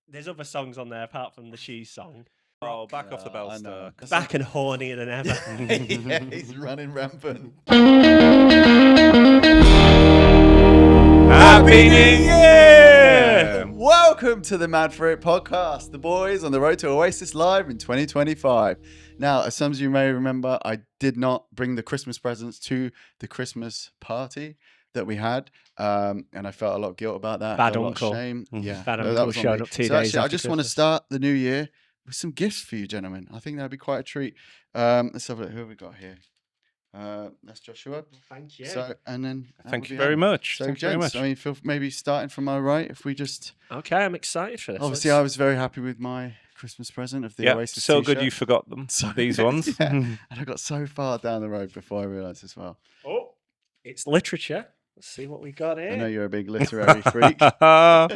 There's other songs on there apart from the She song. Oh, back off the Bellstar. Back and hornier than ever. Yeah, he's running rampant. Happy New Year! Welcome to the Mad For It podcast, the boys on the Road To Oasis live in 2025. Now, as some of you may remember, I did not bring the Christmas presents to the Christmas party that we had, and I felt a lot of guilt about that. Bad a lot uncle. of shame. Yeah, Bad that uncle was on showing me. up 2 days Actually, I after just want to Christmas. start the new year with some gifts for you, gentlemen. I think that'd be quite a treat. Let's have a look. Who have we got here? That's Joshua. Thank you. So, and then Thank you very much. So, Thank you very gents, much. I mean, maybe starting from my right, if we just Okay, I'm excited for this. obviously, I was very happy with my Christmas present of the Yeah, Oasis so good t-shirt. you forgot them. So- These ones. Yeah. And I got so far down the road before I realised as well. Oh, it's literature. Let's see what we got I know here. you're a big literary freak. Look at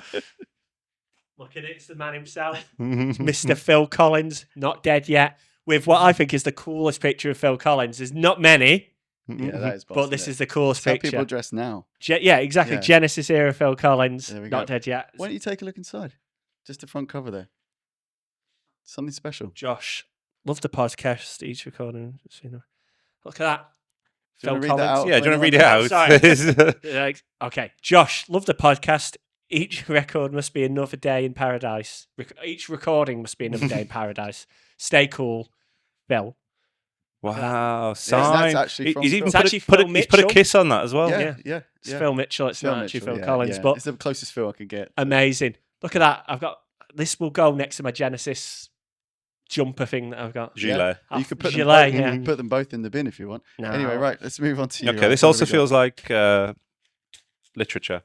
it, it's the man himself, Mr. Phil Collins, not dead yet, with what I think is the coolest picture of Phil Collins. There's not many, Yeah, that is. but this is the coolest how picture. people dress now. Yeah, exactly. Yeah. Genesis era Phil Collins, There we not go. dead yet. Why don't you take a look inside? Just the front cover there. Something special. Josh, love the podcast, each recording. Look at that. Do you wanna Phil read that Collins. out Yeah, for do you want to read anyone? it out? Sorry. Okay, Josh, love the podcast. Each record must be another day in paradise. Each recording must be another day in paradise. Stay cool, Phil. Wow, that's signed. actually from He's Phil. even It's put, actually he's put Phil a Mitchell. kiss on that as well. Yeah. It's Phil Mitchell. It's Phil not actually Mitchell, Phil Collins, yeah. but it's the closest Phil I could get. amazing. Look at that. I've got this. Will go next to my Genesis jumper thing that I've got. Gilet. You could put Gilet, them both, you yeah. can put them both in the bin if you want. No. Anyway, right, let's move on to you. Okay, this also feels like literature.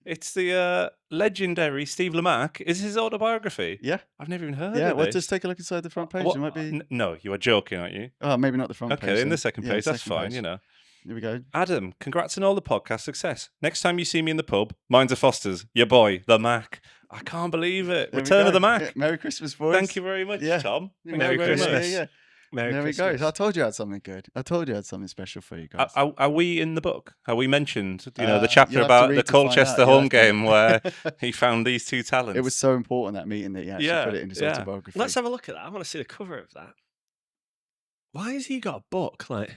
It's the legendary Steve Lamacq. Is his autobiography? Yeah, I've never even heard yeah. of Well, this. just take a look inside the front page. What- It might be. No, you are joking, aren't you? Oh, maybe not the front page. Okay, in then. the second Yeah, page, that's second fine, page. you know. Here we go. Adam, congrats on all the podcast success. Next time you see me in the pub, mine's a Foster's. Your boy, the Mac. I can't believe it. There we Return go. of the Mac. Yeah, Merry Christmas, boys. Thank you very much, Yeah. Tom. Yeah, Merry very much. Christmas. Yeah, yeah. Merry There Christmas. we go. I told you I had something good. I told you I had something special for you guys. Are we in the book? Are we mentioned? You know, the You'll chapter have to about read the to find Colchester out. You'll home have to- game where he found these two talents. It was so important, that meeting, that he actually Yeah, put it in his yeah. autobiography. Let's have a look at that. I want to see the cover of that. Why has he got a book? Like,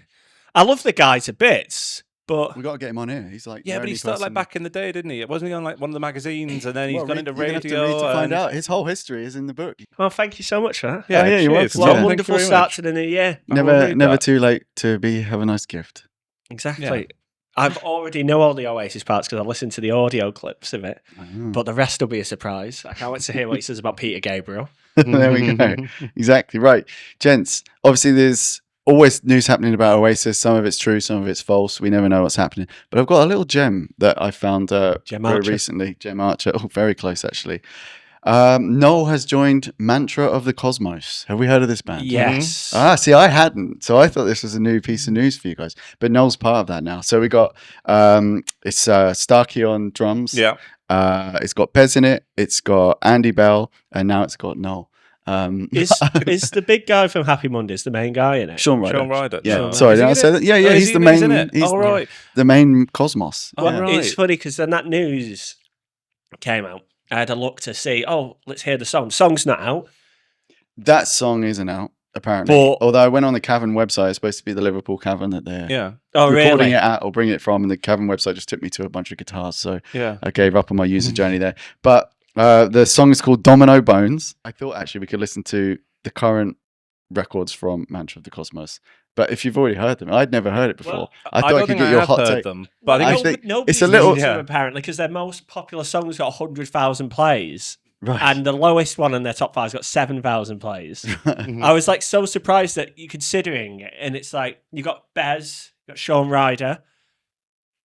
I love the guy to bits, but We got to get him on here. He's like, Yeah, the but he only started like person- back in the day, didn't he? Wasn't he on like one of the magazines, and then he's Well, gone read- into you're gonna have radio? to read to find and- out. His whole history is in the book. well, thank you so much for that. Yeah, Oh, yeah, you're cheers, welcome. What Yeah. a Tom. wonderful Thank you very start much. to the new year. I will read Never that. too late to have a nice gift. Exactly. I've already know all the Oasis parts because I listened to the audio clips of it, but the rest will be a surprise. I can't wait to hear what he says about Peter Gabriel. There we go. Exactly right, gents. Obviously, there's always news happening about Oasis. Some of it's true, some of it's false. We never know what's happening. But I've got a little gem that I found Gem very Archer. recently. Gem Archer. Oh, very close actually. Noel has joined Mantra of the Cosmos. Have we heard of this band? Yes. See, I hadn't, so I thought this was a new piece of news for you guys. But Noel's part of that now. So we got it's Starkey on drums. Yeah. It's got Pez in it. It's got Andy Bell, and now it's got Noel. Is the big guy from Happy Mondays the main guy in it? Sean Ryder. Sean Ryder. Yeah, Sean sorry, Ryder. did I Is he say in that? it? Yeah, yeah, Oh, he's the he's in main. it? He's Oh, right. the main Cosmos. Oh, Well, right. it's funny because then that news came out. I had a look to see, let's hear the song. Song's not out. That song isn't out apparently. But- Although I went on the Cavern website, it's supposed to be the Liverpool Cavern that they're Yeah. Oh, recording really? it at or bringing it from, and the Cavern website just took me to a bunch of guitars, so Yeah. I gave up on my user journey there. But the song is called Domino Bones. I thought actually we could listen to the current records from Mantra of the Cosmos. But if you've already heard them, I'd never heard it before. Well, I thought I don't could think get your have hot heard take. them, but I I think think nobody's it's a little- listened to Yeah. them, apparently, because their most popular song's got 100,000 plays. Right. And the lowest one in their top five's got 7,000 plays. I was like so surprised that you're considering it. And it's like, you got Bez, you got Sean Ryder,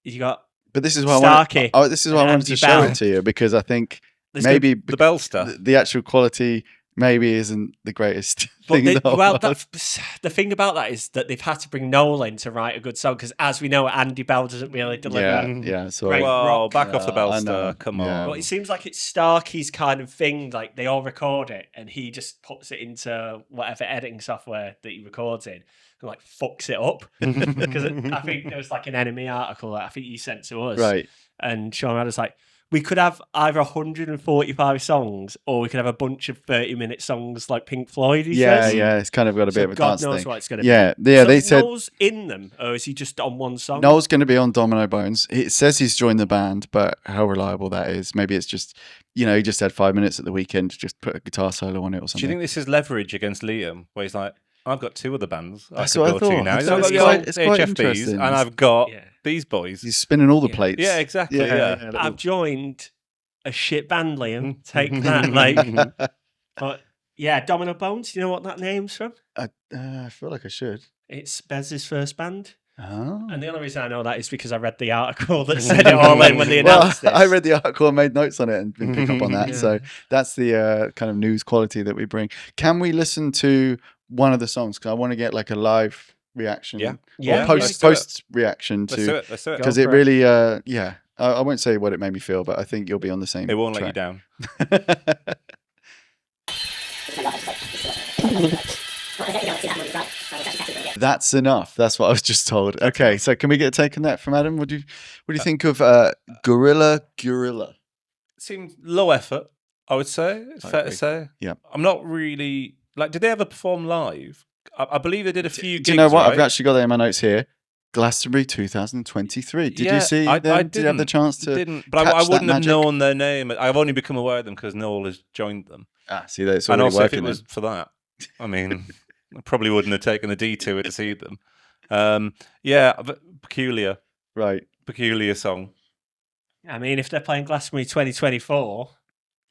you got But this is why Starkey I wanted to and show Andy it to you, because I think there's maybe the Bell stuff. the actual quality maybe isn't the greatest But thing in the whole world. the thing about that is that they've had to bring Noel in to write a good song because, as we know, Andy Bell doesn't really deliver. Yeah, sorry. Great Whoa, rock. back off the I bell know. star. Come Yeah. on. But it seems like it's Starkey's kind of thing. Like they all record it, and he just puts it into whatever editing software that he records in, and like fucks it up. Because I think there was like an enemy article that I think he sent to us, Right. and Sean Radder's like, we could have either 145 songs, or we could have a bunch of 30-minute songs like Pink Floyd. He says. Yeah, it's kind of got a bit So of a God dance knows thing. what it's going to be. Yeah, So they said Noel's in them, or is he just on one song? Noel's going to be on Domino Bones. It says he's joined the band, but how reliable that is? Maybe it's just, he just had 5 minutes at the weekend to just put a guitar solo on it or Do something. you think this is leverage against Liam, where he's like, I've got two other bands That's I what I could go thought. to now. It's I've got quite- the it's quite HFBs, interesting. and I've got Yeah. these boys. He's spinning all the Yeah. plates. Yeah, exactly. Yeah. I've joined a shit band, Liam. Take that, like. But yeah, Domino Bones. Do you know what that name's from? I feel like I should. It's Bez's first band. Oh. And the only reason I know that is because I read the article that said it all in when they announced Well, this. I read the article and made notes on it and didn't pick up on that. Yeah. So that's the kind of news quality that we bring. Can we listen to one of the songs? Because I want to get like a live reaction. Yeah. Or Yeah, let's do it. post reaction Let's do to, it. Let's do it. because Go it for it. really, yeah. I won't say what it made me feel, but I think you'll be on the same. It won't let you track. down. That's enough. That's what I was just told. Okay, so can we get a take on that from Adam? What do you think of Gorilla? Seemed low effort, I would say. It's I fair agree. to say. Yeah. I'm not really like. Did they ever perform live? I believe they did a few. Do you know gigs, what? Right? I've actually got that in my notes here. Glastonbury 2023. Did Yeah, you see I them? Did you have the didn't. chance to? Didn't, but catch I that wouldn't have magic? known their name. I've only become aware of them because Noel has joined them. See, that's And already also, if it working. was for that, I mean, I probably wouldn't have taken the detour to see them. Yeah, but peculiar Right. song. I mean, if they're playing Glastonbury 2024,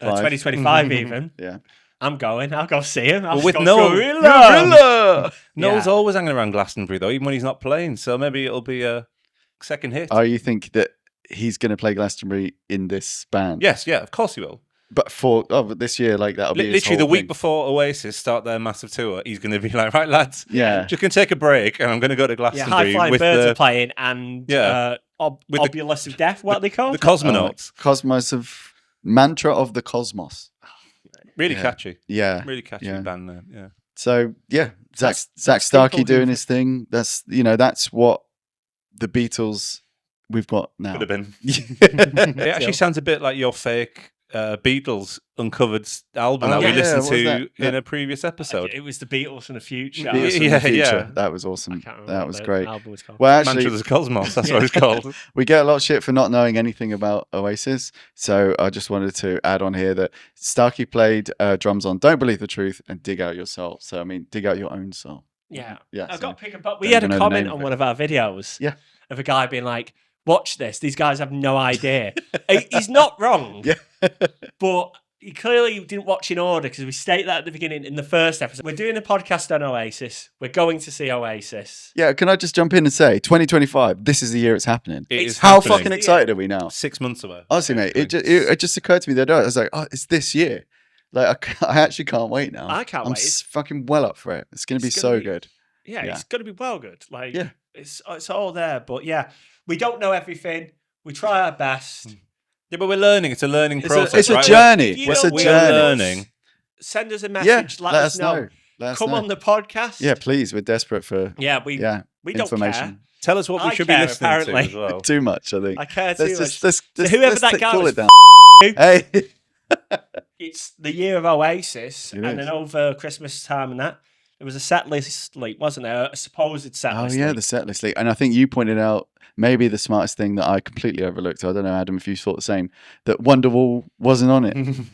Five. 2025 even, Yeah. I'm going. I'll go see him. I'll Well, with go Noel, Gorilla. Noel's Yeah. always hanging around Glastonbury though, even when he's not playing. So maybe it'll be a second hit. Oh, you think that he's going to play Glastonbury in this band? Yes, yeah, of course he will. But but this year, like that'll be his Literally the whole week thing. before Oasis start their massive tour, he's going to be like, right, lads, Yeah. just going to take a break, and I'm going to go to Yeah, Glastonbury High Flying with Birds the are playing, and Yeah. with Obulus of Death. What are they called? the Cosmonauts. Cosmos of Mantra of the Cosmos. Really Yeah. catchy, Yeah. really catchy Yeah. band name. Yeah, So yeah, Zach That's Starkey simple, doing isn't his thing. That's what the Beatles we've got now. could have been. it It actually sounds a bit like your fake Beatles uncovered album Oh, that we yeah, listened what was to that? in a previous episode. It was the Beatles in the future. Yeah. That was I awesome. can't remember That what was the great. album was called. Well, actually, Mantra of the Cosmos, that's what it's called. we get a lot of shit for not knowing anything about Oasis. So I just wanted to add on here that Starkey played drums on Don't Believe the Truth and Dig Out Your Soul. So, I mean, dig out your own soul. Yeah. Yeah. I've so- got to pick up. We don't had a even know the comment name of on it. one of our videos Yeah. of a guy being like, watch this. These guys have no idea. He's not wrong. Yeah. But he clearly didn't watch in order because we stated that at the beginning in the first episode. We're doing a podcast on Oasis. We're going to see Oasis. Yeah, can I just jump in and say 2025, this is the year it's happening. It It's is How happening. fucking excited are we now? 6 months away. Honestly, mate, it just occurred to me the other day. I was like, oh, it's this year. Like, I actually can't wait now. I can't I'm wait. fucking well up for it. It's going to be It's so gonna be- good. Yeah, Yeah. it's going to be well good. Like, Yeah. it's all there. But yeah, we don't know everything. We try our best. Yeah, but we're learning. It's a learning process. It's a right? journey. If you It's don't a We know are journey. learning. Send us a Yeah, message. Let, let us know. Let us Come know. on the podcast. Yeah, please. We're desperate for Yeah, we don't information. care. Tell us what we I should be care, listening apparently. to as well. Too much, I think. I care too Let's much. just, let's So just, whoever let's that take- guy cool was, it down. you. Hey. It's the year of Oasis, It and is. then over Christmas time and that, there was a set list leak, wasn't there? A supposed set Oh list yeah, leak. the set list leak. And I think you pointed out maybe the smartest thing that I completely overlooked. I don't know, Adam, if you thought the same. That Wonderwall wasn't on it.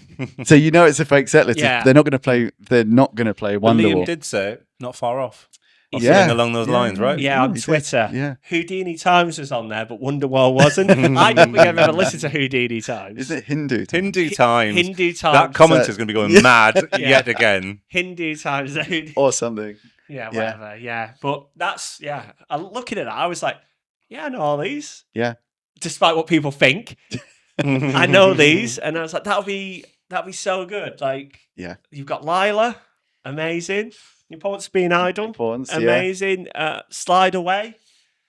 So you know it's a fake set list. Yeah. They're not going to play. They're not going to play Liam Wonderwall. did say not far off. Or Yeah. something along those lines, right? Yeah, on he did. Twitter. Yeah. Houdini Times was on there, but Wonderwall wasn't. I don't think I've ever listened to Houdini Times. Is it Hindu? Hindu Times. Hindu Times. That comment So- is going to be going Yeah. mad Yeah. yet again. Hindu Times. Or something. Yeah, Yeah. whatever. Yeah. But that's, yeah. I looking at that, I was like, yeah, I know all these. Yeah. Despite what people think. I know these. And I was like, that'll be That'd be so good. Like, Yeah. you've got Lila, amazing. Importance of Being Idle, Importance, yeah. amazing. Slide Away,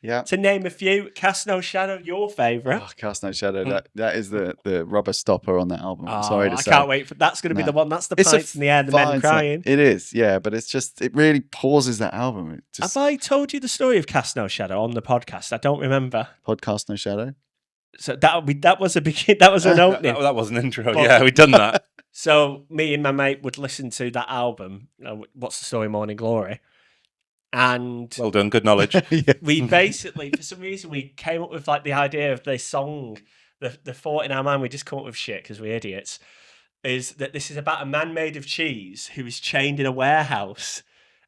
Yeah. to name a few. Cast No Shadow, your favourite. Oh, Cast No Shadow. That is the rubber stopper on that album. I'm sorry to I say. can't wait for that's going to be No. the one. That's the It's a pints in the air, the men fine song. crying. It is, yeah, but it's just it really pauses that album. It just Have I told you the story of Cast No Shadow on the podcast? I don't remember. podcast No Shadow. So that was a begin. That was an opening. That was an intro. But- Yeah, we've done that. So me and my mate would listen to that album. What's the Story, Morning Glory, and Well done. Good knowledge. Yeah. we basically, for some reason, we came up with like the idea of this song. The thought in our mind, we just come up with shit because we're idiots. Is that this is about a man made of cheese who is chained in a warehouse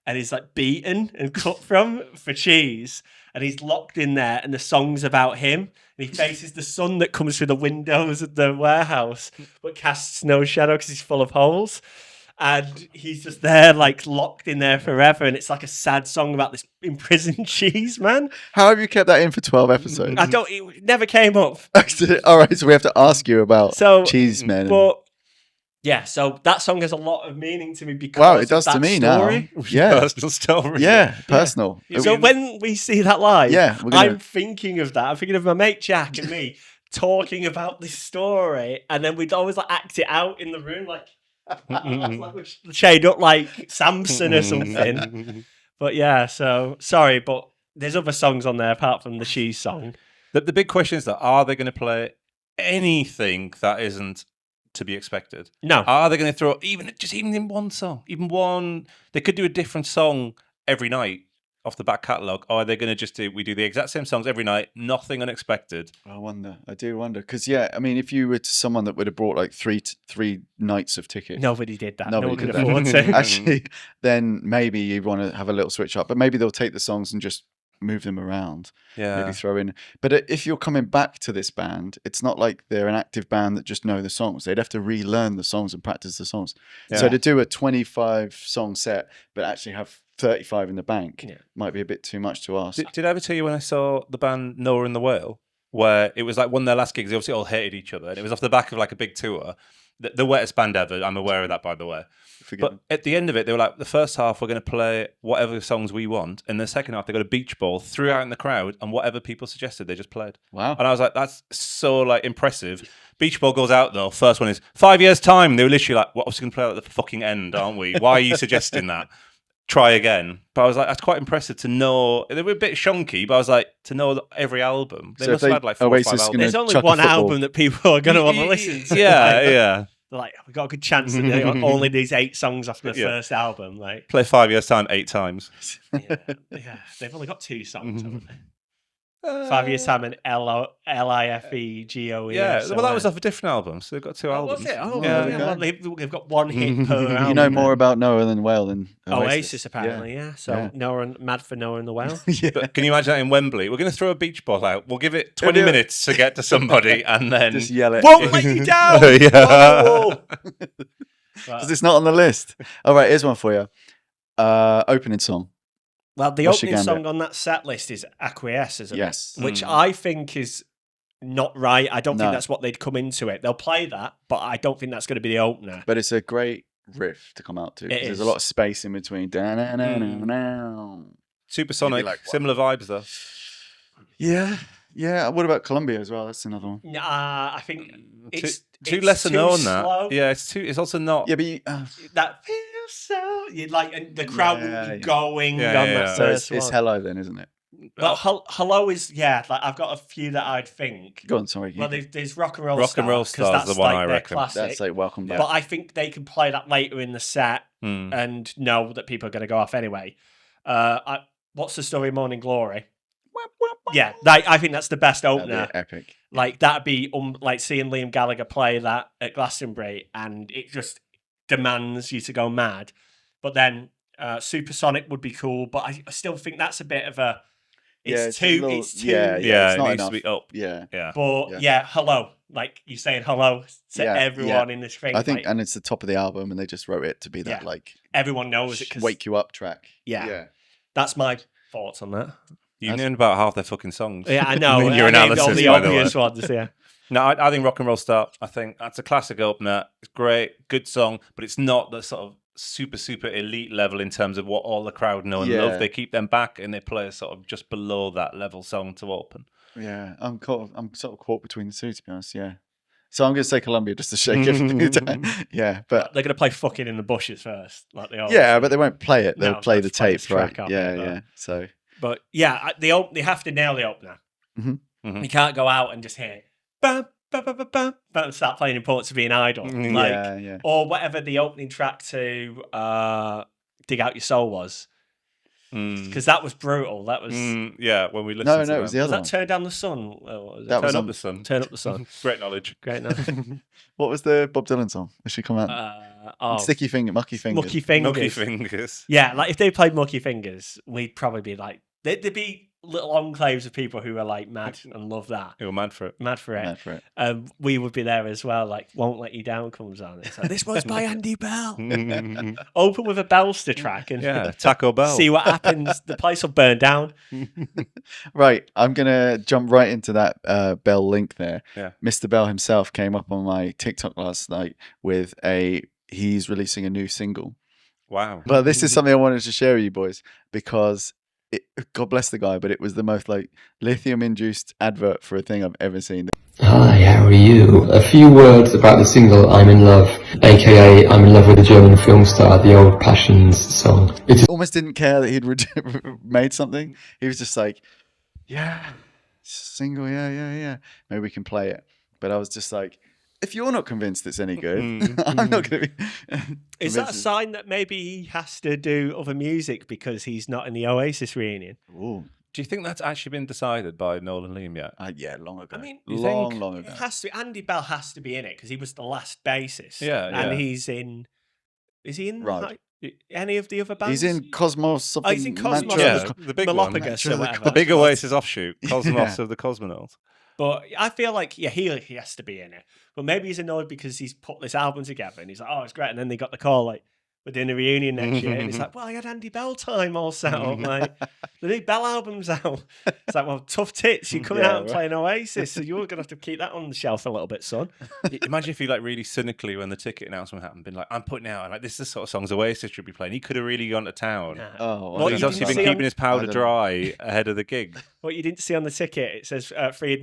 and is like beaten and cut from for cheese, and he's locked in there, and the song's about him, and he faces the sun that comes through the windows of the warehouse, but casts no shadow because he's full of holes. And he's just there, like locked in there forever, and it's like a sad song about this imprisoned cheese man. How have you kept that in for 12 episodes? It never came up. All right, so we have to ask you about So, Cheese Men. but yeah, so that song has a lot of meaning to me because Wow, it of does that to me story. now. Yeah, Personal story. yeah, personal. So when we see that live, Yeah, we're gonna- I'm thinking of that. I'm thinking of my mate Jack and me talking about this story, and then we'd always like act it out in the room, like we're chained up like Samson or something. But yeah, so sorry, but there's other songs on there apart from the cheese song. The big question is that are they going to play anything that isn't to be expected? No, Are they going to throw even in one song, even one? They could do a different song every night off the back catalogue, or are they going to just do the exact same songs every night, nothing unexpected? I do wonder, because yeah, I mean, if you were to someone that would have brought like three nights of tickets, nobody did that. Nobody No one could did that. afford to. actually, then maybe you want to have a little switch up, but maybe they'll take the songs and just move them around. Yeah. Maybe throw in. But if you're coming back to this band, it's not like they're an active band that just know the songs. They'd have to relearn the songs and practice the songs. So Yeah. to do a 25 song set, but actually have 35 in the bank, Yeah. might be a bit too much to ask. Did I ever tell you when I saw the band Noah and the Whale, where it was like one of their last gigs, they obviously all hated each other, and it was off the back of like a big tour. The wettest band ever, I'm aware of that, by the way. Forget But at the end of it, they were like, the first half, we're going to play whatever songs we want. And the second half, they got a beach ball, threw out in the crowd, and whatever people suggested, they just played. Wow. And I was like, that's so like impressive. Beach ball goes out, though. First one is 5 years' time. They were literally like, what, we're going to play at the fucking end, aren't we? Why are you suggesting that? Try again. But I was like, that's quite impressive to know. They were a bit shonky, but I was like, to know every album. They So must if have they- had like 4 or 5 Oasis albums. gonna There's only chuck a one football. album that people are going to want to listen to. Yeah, Like, yeah. they're like, we've got a good chance that they got only these 8 songs off the Yeah. first album. Like, Play 5 years' time 8 times. yeah, they've only got 2 songs, haven't they? 5 years time and LIFEGOE. Yeah, well, that was off a different album, so they've got 2 albums. Was it? Oh, Yeah, yeah. okay. Well, they've got one hit per album. You know more about Noah than Whale than Oasis, apparently, yeah. So Yeah. Noah and Mad for Noah and the Whale. Yeah. But can you imagine that in Wembley? We're going to throw a beach ball out. We'll give it 20 Yeah. minutes to get to somebody, and then Just yell it. Won't let you down! Yeah. Whoa! Because it's not on the list. All right, here's one for you. Opening song. Well, the What's your opening gambit? song on that set list is Acquiesce, isn't Yes. it? Which Mm. I think is not right. I don't No. think that's what they'd come into it. They'll play that, but I don't think that's going to be the opener. But it's a great riff to come out to. 'cause It There's is. a lot of space in between. Da-na-na-na-na. Supersonic, Maybe like what? similar vibes though. Yeah. Yeah. What about Columbia as well? That's another one. I think it's Too lesser too known slow. that. Yeah, it's also not. Yeah, but That feels so. You'd like, and the crowd Yeah, would be yeah. going Yeah, on yeah, that yeah. so first it's one. Hello then, isn't it? Well, Hello is, yeah, like I've got a few that I'd think. Go on, sorry. Well, there's Rock and Roll Rock Star. and Roll 'cause Star's that's the one like I their reckon. classic. That's like Welcome Back. But I think they can play that later in the set Hmm. and know that people are going to go off anyway. What's the Story, Morning Glory? Yeah, I think that's the best That'd be opener. epic. Like that'd be like seeing Liam Gallagher play that at Glastonbury, and it just demands you to go mad. But then Supersonic would be cool, but I still think that's a bit of a. It's a too. little- It's too. Yeah, Yeah, it's it not needs enough. to be up. Yeah. Yeah. But Yeah. yeah, hello. Like you saying hello to Yeah, everyone in this thing. I think, like, and it's the top of the album, and they just wrote it to be that Yeah. like everyone knows it because wake you up track. yeah, that's my thoughts on that. You named about half their fucking songs. Yeah, I know. In your I named all analysis, the by the way. obvious ones. Yeah. No, I think Rock and Roll Star. I think that's a classic opener. It's great, good song, but it's not the sort of super elite level in terms of what all the crowd know and love. They keep them back and they play a sort of just below that level song to open. Yeah, I'm sort of caught between the two, to be honest. Yeah, so I'm going to say Columbia just to shake it. Yeah, but they're going to play "Fucking in the Bushes" first, like they always yeah, do. but they won't play it. They'll No, play they'll the just play tape, the right? track of Yeah, it, yeah. So, but yeah, they have to nail the opener. Mhm. You can't go out and just hear bam, bam, bam, bam, bam, and start playing "Important to Be an Idol," like yeah. or whatever the opening track to "Dig Out Your Soul" was. Because that was brutal. That was yeah. When we listened to it was the them. other one. "Turn Down the Sun"? That was Turn on Up the Sun. "Turn Up the Sun." Great knowledge. Great enough. What was the Bob Dylan song? That should come out. Sticky Finger, Mucky Fingers. Mucky Fingers. Mucky Fingers. Yeah, like if they played Mucky Fingers, we'd probably be like, there'd be little enclaves of people who are like mad and love that. Who were mad for it. Mad for it. Mad for it. We would be there as well. Like, "Won't Let You Down" comes on. It's like, this was by Andy Bell. Open with a Belster track and Taco Bell. see what happens. The place will burn down. Right, I'm gonna jump right into that Bell link there. Yeah. Mr. Bell himself came up on my TikTok last night with he's releasing a new single. Wow. But this is something I wanted to share with you boys because God bless the guy, but it was the most like lithium-induced advert for a thing I've ever seen. Hi, how are you? A few words about the single "I'm in Love," aka "I'm in Love with a German film star," the old Passions song. It is Almost didn't care that he'd made something. He was just like, yeah, single, yeah. Maybe we can play it. But I was just like, if you're not convinced it's any good, I'm not going to be. Is that a sign that maybe he has to do other music because he's not in the Oasis reunion? Ooh. Do you think that's actually been decided by Noel and Liam yet? Yeah, long ago. I mean, long ago. It has to. Andy Bell has to be in it because he was the last bassist. Yeah, and yeah. he's in. Is he in Right. any of the other bands? He's in Cosmos. Something. he's in Cosmos. Yeah, the big one. Malapagus or whatever. The big Oasis offshoot, Cosmos of the Cosmonauts. But I feel like, yeah, he has to be in it. But maybe he's annoyed because he's put this album together and he's like, oh, it's great. And then they got the call, like, we're doing a reunion next year. And he's like, well, I had Andy Bell time all set up. Like, the new Bell album's out. It's like, well, tough tits. You're coming out and playing Oasis. So you're going to have to keep that on the shelf a little bit, son. Imagine if he, like, really cynically, when the ticket announcement happened, been like, I'm putting out, and like, this is the sort of songs Oasis should be playing. He could have really gone to town. Nah. Oh, What He's you obviously didn't been see keeping his powder dry ahead of the gig. What you didn't see on the ticket, it says free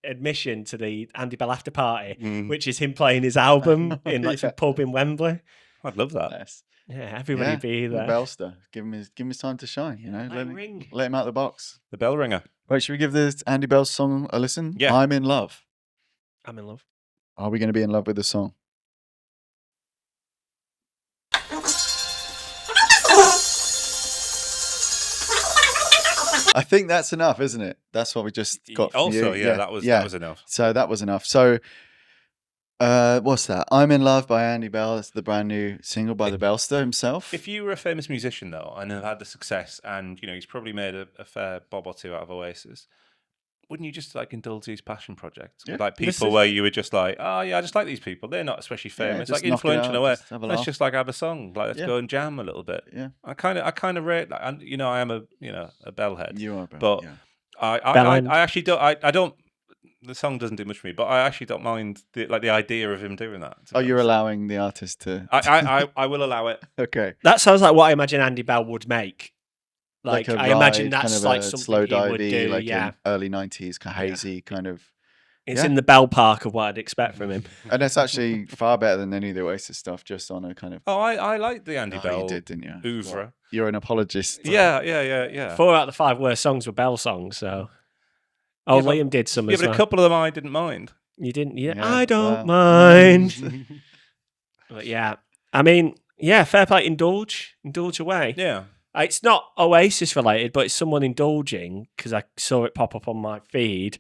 admission to the Andy Bell after party, which is him playing his album in like some pub in Wembley. I'd love that. Nice. Yeah, everybody be there. Bellster. Give him his time to shine, you know. Let him out the box. The bell ringer. Right, should we give this Andy Bell song a listen? Yeah. I'm in love. I'm in love. Are we going to be in love with the song? I think that's enough, isn't it? That's what we just got from Also, you. that was enough. So that was enough. So what's that? I'm in Love by Andy Bell. It's the brand new single by the Bellster himself. If you were a famous musician, though, and have had the success, and he's probably made a fair bob or two out of Oasis, wouldn't you just like indulge these passion projects with like people where you were just like, oh yeah, I just like these people. They're not especially famous, just like knock it influential in a way. out, just have a Let's laugh. just like have a song, like let's go and jam a little bit. Yeah. I kind of rate, like, and I am a bellhead. You are, bro. But yeah. I actually don't. I don't. The song doesn't do much for me, but I actually don't mind the idea of him doing that. Oh, you're allowing the artist to. I will allow it. Okay. That sounds like what I imagine Andy Bell would make. Like a I imagine ride, that's kind of like a something slow he would divey, do. like Yeah, in early 90s, kind of hazy, kind of. it's in the ballpark of what I'd expect from him. And that's actually far better than any of the Oasis stuff, just on a kind of. Oh, I like the Andy Bell. You did, didn't you? Oeuvre. You're an apologist. Yeah. 4 out of the 5 worst songs were Bell songs. So, Liam did some Yeah, as but well. a couple of them I didn't mind. You didn't? Yeah, Yeah, I don't well. mind. But yeah, I mean, yeah, fair play. Indulge away. Yeah. It's not Oasis related, but it's someone indulging because I saw it pop up on my feed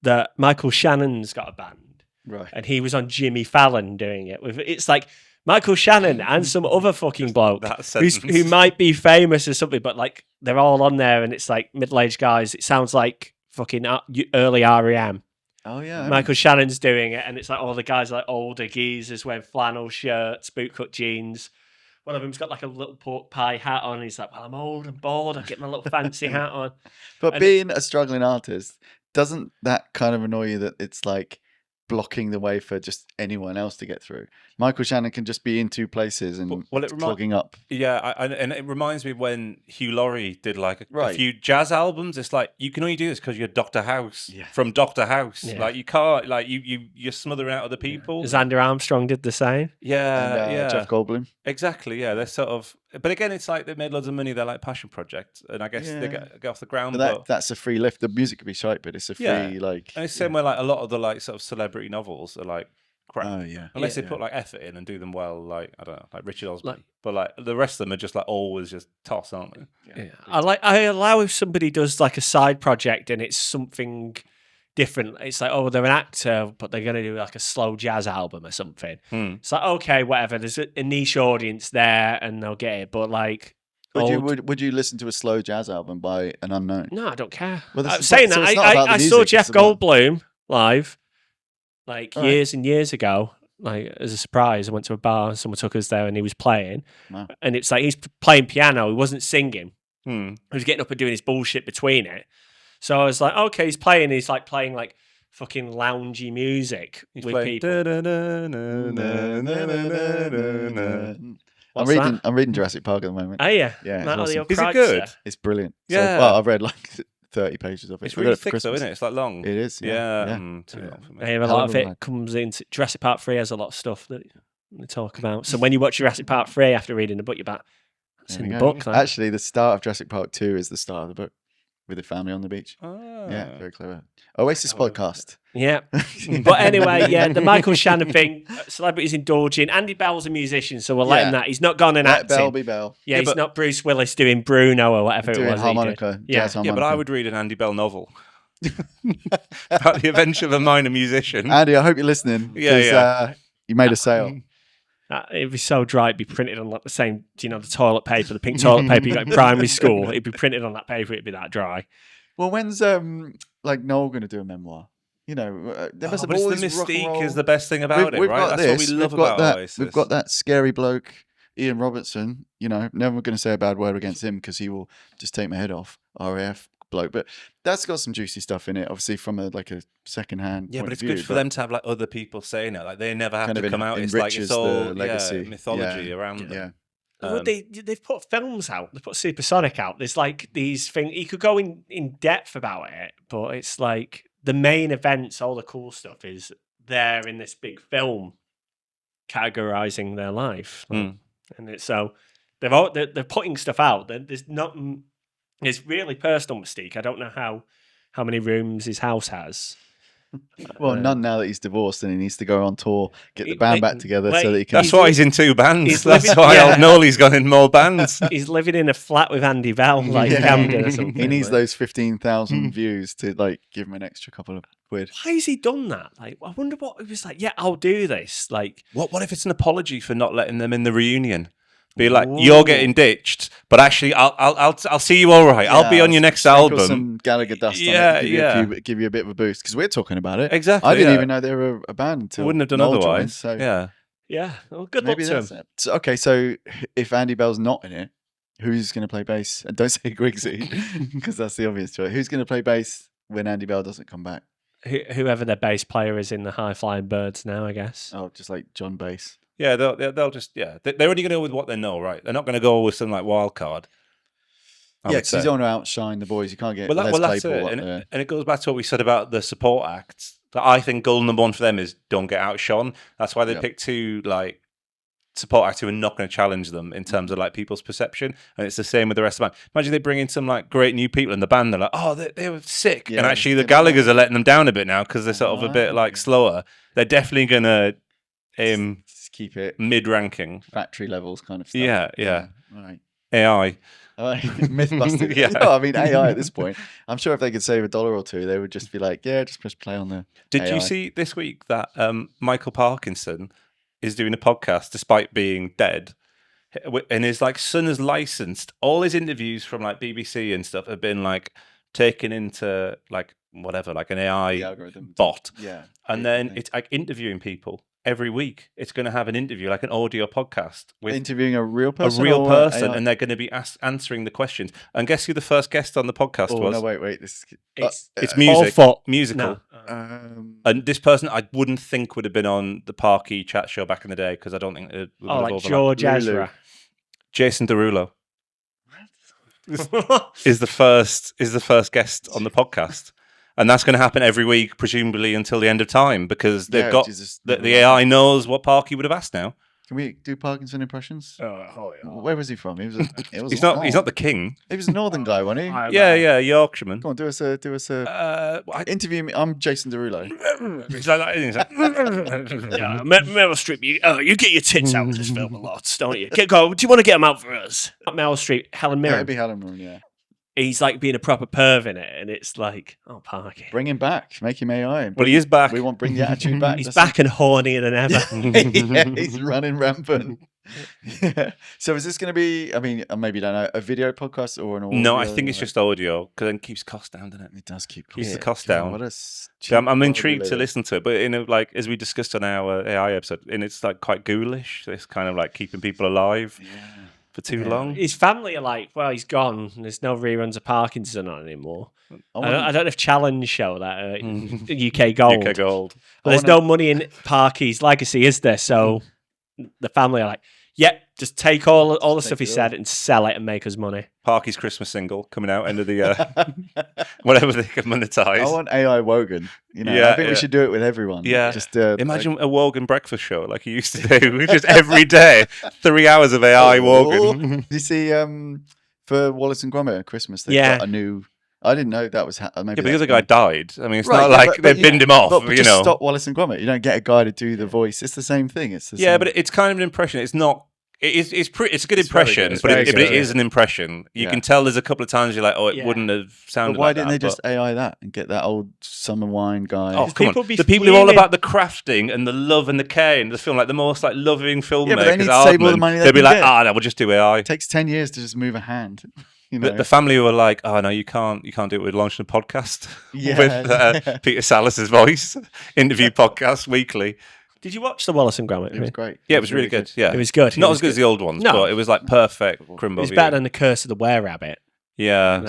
that Michael Shannon's got a band, Right. and he was on Jimmy Fallon doing it. It's like Michael Shannon and some other fucking bloke who might be famous or something, but like they're all on there, and it's like middle-aged guys. It sounds like fucking early REM. Oh, yeah. Michael Shannon's doing it, and it's like all the guys like older geezers wearing flannel shirts, bootcut jeans. One of them's got like a little pork pie hat on. He's like, well, I'm old and bored. I get my little fancy hat on. But And being a struggling artist, doesn't that kind of annoy you that it's like blocking the way for just anyone else to get through. Michael Shannon can just be in two places and clogging up. Yeah, and it reminds me of when Hugh Laurie did like a Right. few jazz albums. It's like, you can only do this because you're Dr. House from Dr. House. Yeah. Like, you can't, like, you're smothering out other people. Xander Armstrong did the same. And, Jeff Goldblum. Exactly, yeah. They're sort of, but again, it's like they made loads of money. They're like passion projects, and I guess they get off the ground. But that's a free lift. The music could be shite, but it's a free like. And it's the same way like a lot of the like sort of celebrity novels are like crap. Oh yeah. Unless they put like effort in and do them well, like I don't know, like Richard Osman. Like- But like the rest of them are just like always just toss, aren't they? Yeah. I allow if somebody does like a side project and it's something different. It's like, oh, they're an actor, but they're going to do like a slow jazz album or something. It's like, okay, whatever. There's a niche audience there and they'll get it. But like, Would you listen to a slow jazz album by an unknown? no, I don't care. Well, I'm saying so that, it's not about the I saw music, Jeff it's about- Goldblum live like All right. years and years ago. Like as a surprise, I went to a bar and someone took us there and he was playing. Wow. And it's like he's playing piano. He wasn't singing. Hmm. He was getting up and doing his bullshit between it. So I was like, okay, he's playing. He's like playing like fucking loungy music with people. What's that? I'm reading Jurassic Park at the moment. Oh yeah, Yeah, it's Matt awesome. Leo Is it Kreitzer. good? It's brilliant. Yeah. So, well, I've read like 30 pages of it. It's We got really it for thick though, Christmas. isn't it? It's like long. It is. Yeah. Yeah. Too long for me. I hear a Hell lot of of a it ride. comes into Jurassic Park 3 has a lot of stuff that they talk about. So when you watch Jurassic Park 3 after reading the book, you're like, that's There in we the go. book. That. Actually, the start of Jurassic Park 2 is the start of the book with the family on the beach. Ah. Yeah, very clever. Oasis podcast. Yeah. But anyway, yeah, the Michael Shannon thing, celebrities indulging. Andy Bell's a musician, so we'll let him that. He's not gone and Let acting. Bell be Bell. Yeah, Yeah, he's but- not Bruce Willis doing Bruno or whatever it Doing was. harmonica, Yeah. jazz Yeah, harmonica. but I would read an Andy Bell novel about the adventure of a minor musician. Andy, I hope you're listening. Yeah, 'cause, you made a sale. It'd be so dry. It'd be printed on like the same, the toilet paper, the pink toilet paper you got in primary school. It'd be printed on that paper. It'd be that dry. Well, when's like Noel going to do a memoir? You know, there must have but always it's the rock and mystique roll. is the best thing about it, right? got That's what this, we love we've got about that. Oasis. We've got that scary bloke, Ian Robertson. You know, never going to say a bad word against him because he will just take my head off. RAF bloke, but that's got some juicy stuff in it. Obviously, from a second-hand. Yeah, point but of it's view, good for them to have like other people saying it. Like they never have Kind to of come out. It's like enriches it's all the legacy. mythology around them. Yeah. Well, they've put films out. They put Supersonic out. There's like these things. You could go in depth about it, but it's like the main events, all the cool stuff is there in this big film, categorizing their life, and it's so they're putting stuff out. There's not. It's really personal mystique. I don't know how many rooms his house has. Well, none now that he's divorced and he needs to go on tour, get the band back together so that he can. That's why he's in two bands. he's That's living- why yeah. old Nolly's gone in more bands. He's living in a flat with Andy Bell, like Camden or something. He needs like. those 15,000 views to like give him an extra couple of quid. Why has he done that? Like, I wonder what he was like. Yeah, I'll do this. Like, What if it's an apology for not letting them in the reunion? Be like, you're getting ditched, but actually, I'll see you all right. I'll be on your next Sprinkle album. some Gallagher dust Yeah, on it, give you a bit of a boost because we're talking about it. Exactly. I didn't yeah. even know they were a band until Wouldn't have done Noel otherwise. joined, so Yeah. yeah, well, good luck maybe to that's him. it. So, okay, so if Andy Bell's not in it, who's going to play bass? And don't say Griggsy because that's the obvious choice. Who's going to play bass when Andy Bell doesn't come back? Whoever their bass player is in the High Flying Birds now, I guess. Oh, just like John Bass. Yeah, they'll just they're only going to go with what they know, right? They're not going to go with some like wild card. I Yeah, would because say. he's on to outshine the boys. You can't get Well, Les that's Claypool it. up there. And it goes back to what we said about the support acts. That I think goal number one for them is don't get outshone. That's why they Yep. pick two like support acts who are not going to challenge them in terms of like people's perception. And it's the same with the rest of the band. Imagine they bring in some like great new people in the band. They're like, oh, they were sick. Yeah, and actually the yeah. Gallaghers are letting them down a bit now because they're sort of a bit like Ah. slower. They're definitely going to Just keep it mid-ranking. factory levels kind of stuff. Yeah. All right. AI. All right. Myth busting. Yeah. No, I mean AI at this point. I'm sure if they could save $1 or $2, they would just be like, yeah, just press play on the. Did AI. you see this week that Michael Parkinson is doing a podcast despite being dead? And his like son is licensed. All his interviews from like BBC and stuff have been like taken into like whatever, like an AI The algorithm. bot. Yeah. And then it's like interviewing people every week. It's going to have an interview, like an audio podcast with interviewing a real person. a real or person, AI? and they're going to be answering the questions. And guess who the first guest on the podcast Oh was? no! Wait. This is, It's It's all music. for Musical. No. And this person I wouldn't think would have been on the Parky chat show back in the day because I don't think it would have like overlapped. George Ezra. Jason Derulo is the first guest on the podcast. And that's going to happen every week, presumably until the end of time, because they've got the AI knows what Parky would have asked now. Can we do Parkinson impressions? Oh, yeah. Where was he from? He was. He's not the king. He was a northern guy, wasn't he? Yeah, Yorkshireman. Come on, do us a interview me. I'm Jason Derulo. It's like that, isn't it? Yeah, Meryl Streep, you get your tits out in this film a lot, don't you? Go. Do you want to get them out for us? Meryl Streep, Helen Yeah, Mirren. it'd be Helen Mirren, yeah. He's like being a proper perv in it, and it's like, oh, Parky. Bring him back. Make him AI. Well, he is back. We want bring the attitude back. He's back and hornier than ever. Yeah, he's running rampant. Yeah. So is this going to be, I mean, maybe you don't know, a video podcast or an audio? No, I think it's just audio because then it keeps costs down, doesn't it? It does keep the cost down. What a So I'm intrigued to listen to it, but like as we discussed on our AI episode, and it's like quite ghoulish. It's kind of like keeping people alive for too long. His family are like, well, he's gone. There's no reruns of Parkinson on anymore. I don't know if Challenge show that UK Gold. UK Gold. But there's no money in Parky's legacy, is there? So the family are like, yep, just take all the stuff he said and sell it and make us money. Parky's Christmas single coming out end of the year. Whatever they can monetize. I want AI Wogan. I think we should do it with everyone. Yeah. Just imagine a Wogan breakfast show like he used to do. Just every day, 3 hours of AI Wogan. Did you see for Wallace and Gromit at Christmas? They got a new. I didn't know that was maybe. Yeah, but the other guy died. I mean, it's not like they binned him off. But just stop Wallace and Gromit. You don't get a guy to do the voice. It's the same thing. It's the same. But it's kind of an impression. It's not. It's a good impression, but it is an impression. You can tell there's a couple of times you're like, oh, it wouldn't have sounded. But why like didn't that, they just AI that and get that old summer wine guy? Oh, come on! The people who are all about the crafting and the love and the care in the film, like the most like loving filmmakers. Yeah, but they need to save all the money. They'll be like, no, we'll just do AI. It takes 10 years to just move a hand. The family were like, oh no, you can't do it. We're launching a podcast with Peter Salas's voice, interview podcast weekly. Did you watch the Wallace and Gromit? It was great. Yeah, it was really good. Yeah, it was good. Not as good as the old ones, but it was like perfect. Crimbo. It was better than The Curse of the Were-Rabbit. Yeah,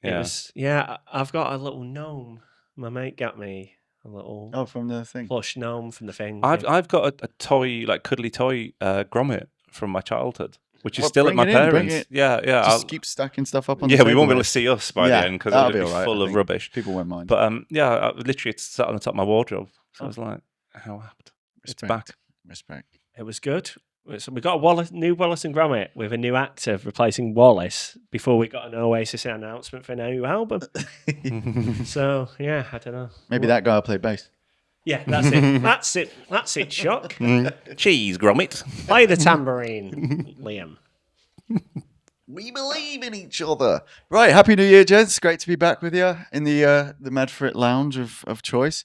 I've got a little gnome. My mate got me a little from the thing, plush gnome from the thing. I've got a toy, like cuddly toy, Gromit from my childhood. Which is still at my parents. Yeah. Just keep stacking stuff up on the table. We won't be able to see us by the end because it'll be full of rubbish. People won't mind. But literally it's sat on the top of my wardrobe. So I was like, how apt. It's back. Respect. It was good. So we got a new Wallace and Gromit with a new actor replacing Wallace before we got an Oasis announcement for a new album. So, yeah, I don't know. Maybe that guy will play bass. Yeah, that's it. That's it, Shock. Cheese, Gromit. Play the tambourine, Liam. We believe in each other. Right, Happy New Year, gents. Great to be back with you in the Mad For It lounge of choice.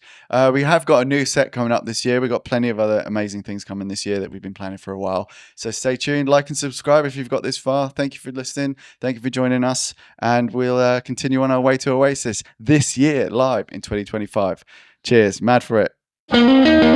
We have got a new set coming up this year. We've got plenty of other amazing things coming this year that we've been planning for a while. So stay tuned, like and subscribe if you've got this far. Thank you for listening. Thank you for joining us. And we'll continue on our way to Oasis this year, live in 2025. Cheers. Mad For It.